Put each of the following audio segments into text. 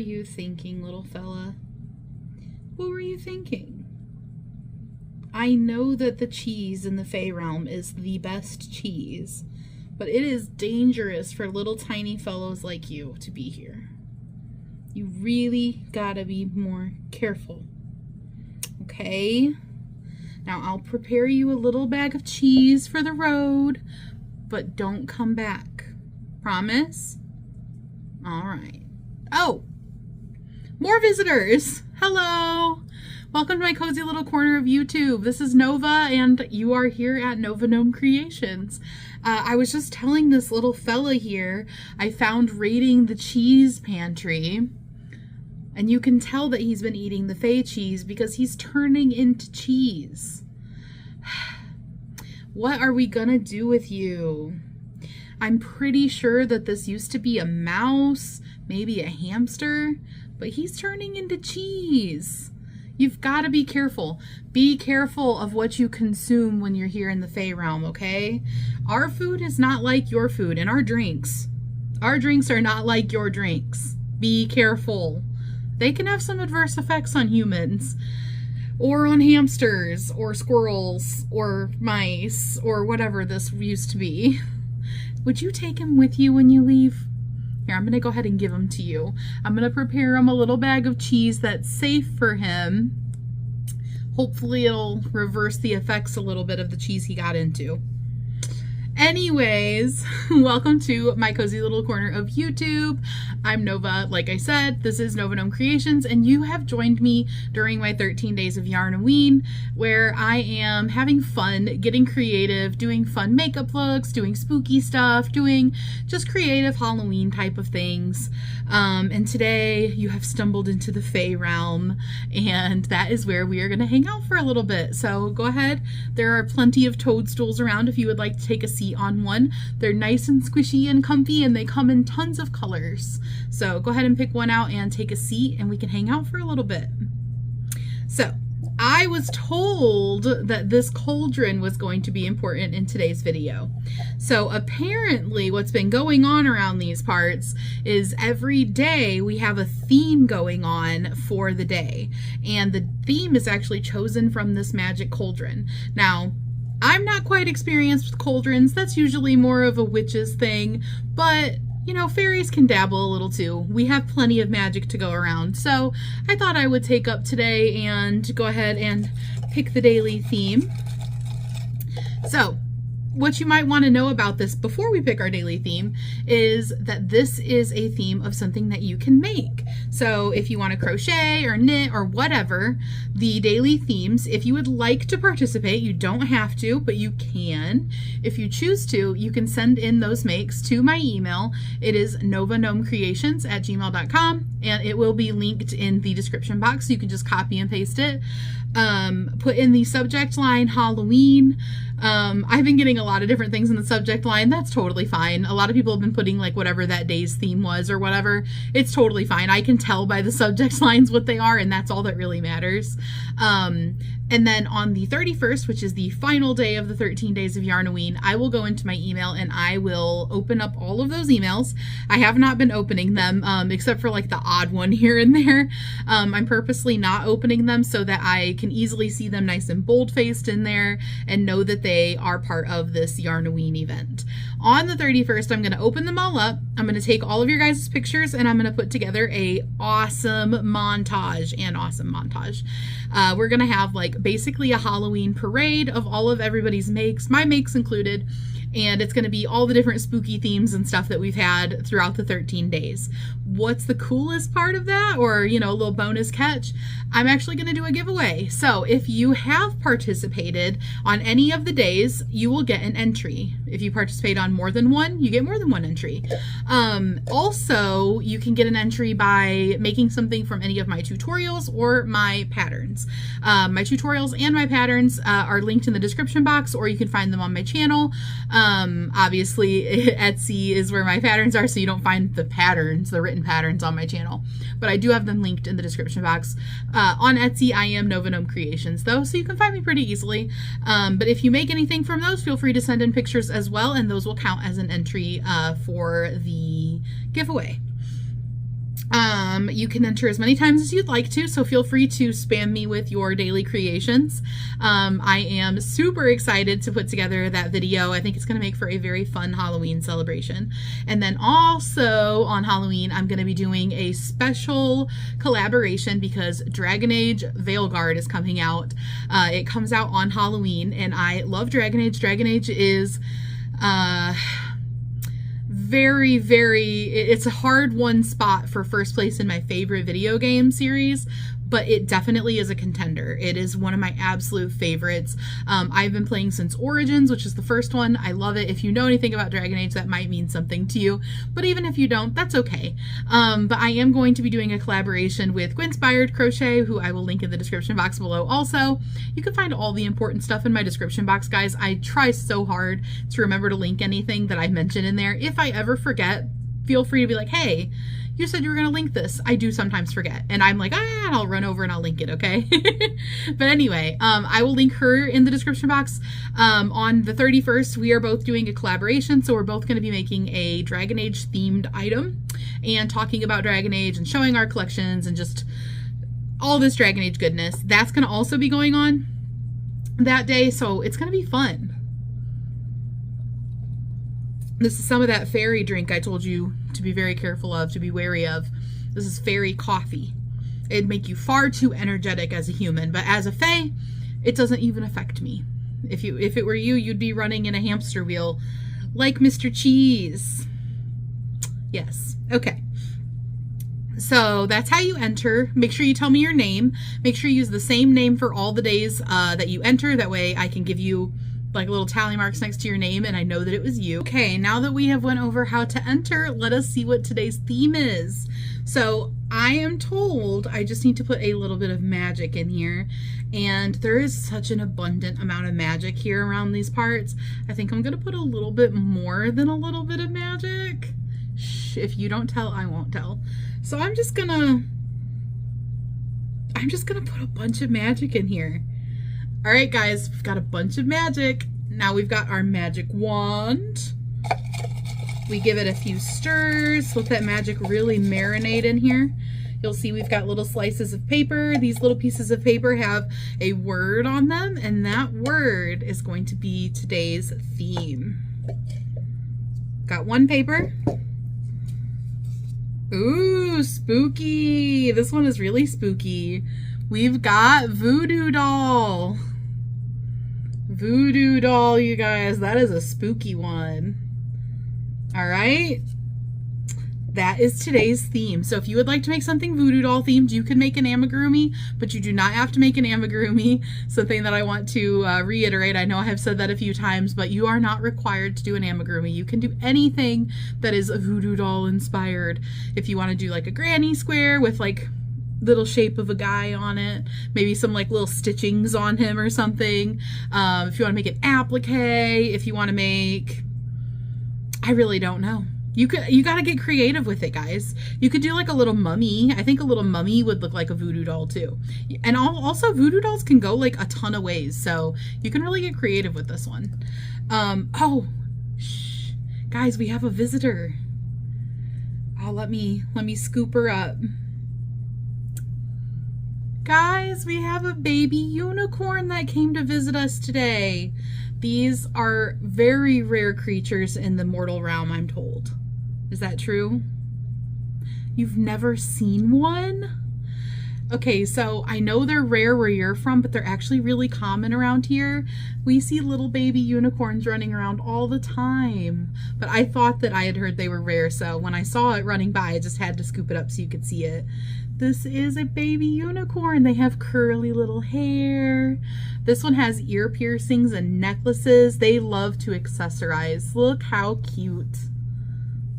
you thinking, little fella? What were you thinking? I know that the cheese in the Fey realm is the best cheese, but it is dangerous for little tiny fellows like you to be here. You really gotta be more careful. Okay? Now I'll prepare you a little bag of cheese for the road, but don't come back. Promise? All right. Oh, more visitors. Hello. Welcome to my cozy little corner of YouTube. This is Nova, and you are here at Nova Gnome Creations. I was just telling this little fella here, I found raiding the cheese pantry, and you can tell that he's been eating the Fey cheese because he's turning into cheese. What are we gonna do with you? I'm pretty sure that this used to be a mouse, maybe a hamster, but he's turning into cheese. You've got to be careful. Be careful of what you consume when you're here in the Fey realm, okay? Our food is not like your food, and our drinks are not like your drinks. Be careful. They can have some adverse effects on humans, or on hamsters, or squirrels, or mice, or whatever this used to be. Would you take him with you when you leave? Here, I'm going to go ahead and give him to you. I'm going to prepare him a little bag of cheese that's safe for him. Hopefully it'll reverse the effects a little bit of the cheese he got into. Anyways, welcome to my cozy little corner of YouTube. I'm Nova. Like I said, this is Nova Gnome Creations, and you have joined me during my 13 Days of Yarn-O-Ween, where I am having fun, getting creative, doing fun makeup looks, doing spooky stuff, doing just creative Halloween type of things. And today you have stumbled into the Fey realm, and that is where we are going to hang out for a little bit. So go ahead. There are plenty of toadstools around if you would like to take a seat on one. They're nice and squishy and comfy, and they come in tons of colors. So go ahead and pick one out and take a seat, and we can hang out for a little bit. So I was told that this cauldron was going to be important in today's video. So apparently what's been going on around these parts is every day we have a theme going on for the day. And the theme is actually chosen from this magic cauldron. Now, I'm not quite experienced with cauldrons. That's usually more of a witch's thing, but you know, fairies can dabble a little too. We have plenty of magic to go around. So I thought I would take up today and go ahead and pick the daily theme. So what you might want to know about this before we pick our daily theme is that this is a theme of something that you can make. So if you want to crochet or knit or whatever, the daily themes, if you would like to participate, you don't have to, but you can. If you choose to, you can send in those makes to my email. It is novagnomecreations@gmail.com, and it will be linked in the description box. So you can just copy and paste it. Put in the subject line Halloween. I've been getting a lot of different things in the subject line. That's totally fine. A lot of people have been putting like whatever that day's theme was or whatever. It's totally fine. I can tell by the subject lines what they are, and that's all that really matters. And then on the 31st, which is the final day of the 13 Days of Yarn-O-Ween, I will go into my email and I will open up all of those emails. I have not been opening them, except for like the odd one here and there. I'm purposely not opening them so that I can easily see them nice and bold-faced in there and know that they are part of this Yarn-O-Ween event. On the 31st, I'm going to open them all up. I'm going to take all of your guys' pictures and I'm going to put together a awesome montage. We're going to have like basically a Halloween parade of all of everybody's makes, my makes included, and it's going to be all the different spooky themes and stuff that we've had throughout the 13 days. What's the coolest part of that, or you know, a little bonus catch? I'm actually going to do a giveaway. So if you have participated on any of the days, you will get an entry. If you participate on more than one, you get more than one entry. Also, you can get an entry by making something from any of my tutorials or my patterns. My tutorials and my patterns are linked in the description box, or you can find them on my channel. Obviously, Etsy is where my patterns are, so you don't find the patterns, the written patterns on my channel, but I do have them linked in the description box. On Etsy, I am Nova Gnome Creations though, so you can find me pretty easily. But if you make anything from those, feel free to send in pictures as well, and those will count as an entry for the giveaway. You can enter as many times as you'd like to, so feel free to spam me with your daily creations. I am super excited to put together that video. I think it's going to make for a very fun Halloween celebration. And then also on Halloween, I'm going to be doing a special collaboration because Dragon Age Veilguard is coming out. It comes out on Halloween, and I love Dragon Age. Dragon Age is it's a hard one spot for first place in my favorite video game series, but it definitely is a contender. It is one of my absolute favorites. I've been playing since Origins, which is the first one. I love it. If you know anything about Dragon Age, that might mean something to you, but even if you don't, that's okay. But I am going to be doing a collaboration with Gwinspired Crochet, who I will link in the description box below also. You can find all the important stuff in my description box, guys. I try so hard to remember to link anything that I mention in there. If I ever forget, feel free to be like, hey, you said you were going to link this. I do sometimes forget. And I'm like, and I'll run over and I'll link it, okay? But anyway, I will link her in the description box. On the 31st, we are both doing a collaboration. So we're both going to be making a Dragon Age themed item and talking about Dragon Age and showing our collections and just all this Dragon Age goodness. That's going to also be going on that day. So it's going to be fun. This is some of that fairy drink I told you to be very careful of, to be wary of. This is fairy coffee. It'd make you far too energetic as a human, but as a fae, it doesn't even affect me. If it were you, you'd be running in a hamster wheel like Mr. Cheese. Yes. Okay. So that's how you enter. Make sure you tell me your name. Make sure you use the same name for all the days that you enter. That way I can give you like little tally marks next to your name and I know that it was you. Okay, now that we have went over how to enter, let us see what today's theme is. So I am told I just need to put a little bit of magic in here, and there is such an abundant amount of magic here around these parts. I think I'm gonna put a little bit more than a little bit of magic. Shh, if you don't tell, I won't tell. So I'm just gonna put a bunch of magic in here. All right, guys, we've got a bunch of magic. Now we've got our magic wand. We give it a few stirs, let that magic really marinate in here. You'll see we've got little slices of paper. These little pieces of paper have a word on them, and that word is going to be today's theme. Got one paper. Ooh, spooky. This one is really spooky. We've got voodoo doll. Voodoo doll, you guys. That is a spooky one. All right. That is today's theme. So if you would like to make something voodoo doll themed, you can make an amigurumi, but you do not have to make an amigurumi. Something that I want to reiterate. I know I have said that a few times, but you are not required to do an amigurumi. You can do anything that is a voodoo doll inspired. If you want to do like a granny square with like little shape of a guy on it, maybe some like little stitchings on him or something. If you want to make an applique, if you want to make, I really don't know. You got to get creative with it, guys. You could do like a little mummy. I think a little mummy would look like a voodoo doll too. And also voodoo dolls can go like a ton of ways. So you can really get creative with this one. Oh, shh. Guys, we have a visitor. Oh, let me scoop her up. Guys, we have a baby unicorn that came to visit us today. These are very rare creatures in the mortal realm, I'm told. Is that true? You've never seen one? Okay, so I know they're rare where you're from, but they're actually really common around here. We see little baby unicorns running around all the time. But I thought that I had heard they were rare, so when I saw it running by, I just had to scoop it up so you could see it. This is a baby unicorn. They have curly little hair. This one has ear piercings and necklaces. They love to accessorize. Look how cute.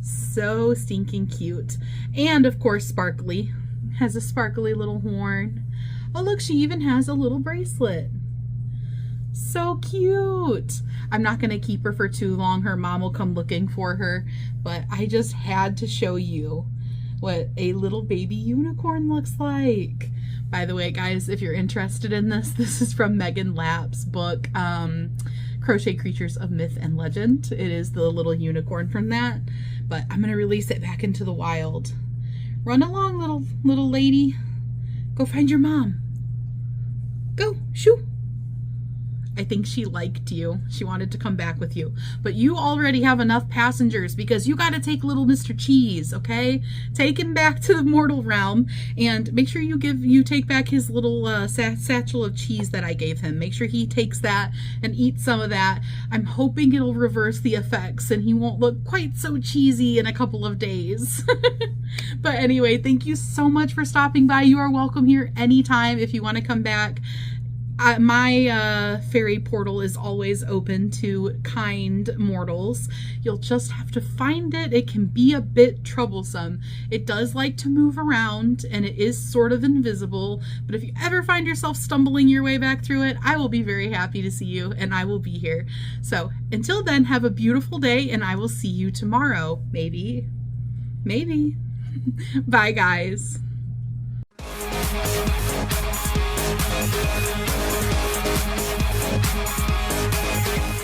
So stinking cute. And of course, sparkly. Has a sparkly little horn. Oh, look, she even has a little bracelet. So cute. I'm not going to keep her for too long. Her mom will come looking for her. But I just had to show you what a little baby unicorn looks like. By the way, guys, if you're interested in this, this is from Megan Lapp's book, Crochet Creatures of Myth and Legend. It is the little unicorn from that, but I'm going to release it back into the wild Run along, little lady. Go find your mom. Go, shoo. I think she liked you. She wanted to come back with you. But you already have enough passengers because you got to take little Mr. Cheese, okay? Take him back to the mortal realm and make sure you take back his little satchel of cheese that I gave him. Make sure he takes that and eats some of that. I'm hoping it'll reverse the effects and he won't look quite so cheesy in a couple of days. But anyway, thank you so much for stopping by. You are welcome here anytime if you want to come back. My fairy portal is always open to kind mortals. You'll just have to find it. It can be a bit troublesome. It does like to move around and it is sort of invisible, but if you ever find yourself stumbling your way back through it, I will be very happy to see you and I will be here. So until then, have a beautiful day and I will see you tomorrow. Maybe. Bye, guys. Thank you.